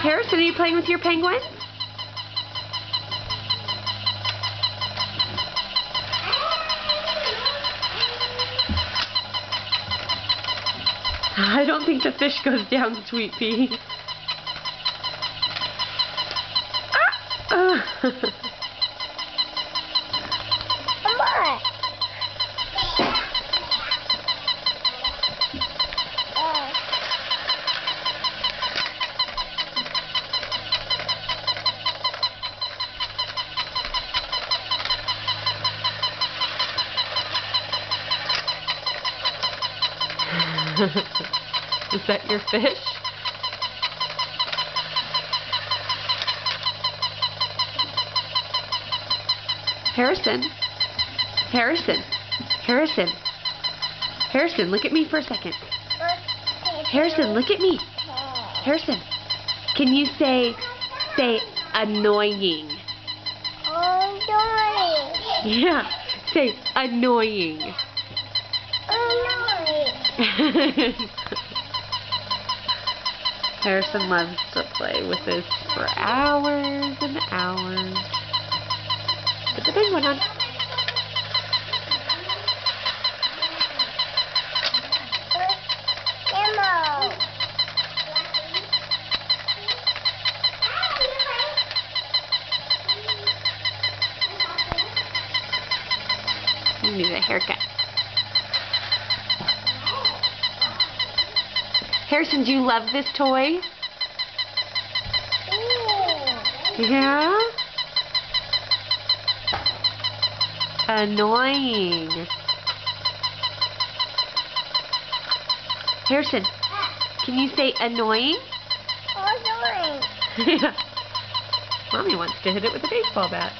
Harrison, are you playing with your penguin? I don't think the fish goes down, Sweet Pea. Come on. Is that your fish? Harrison? Harrison? Harrison? Harrison, look at me for a second. Harrison, look at me. Harrison, can you say annoying? Annoying. Yeah, say annoying. Harrison loves to play with this for hours and hours. Put the big one on. Ammo. You need a haircut. Harrison, do you love this toy? Yeah? Annoying. Harrison, can you say annoying? Annoying. Yeah. Mommy wants to hit it with a baseball bat.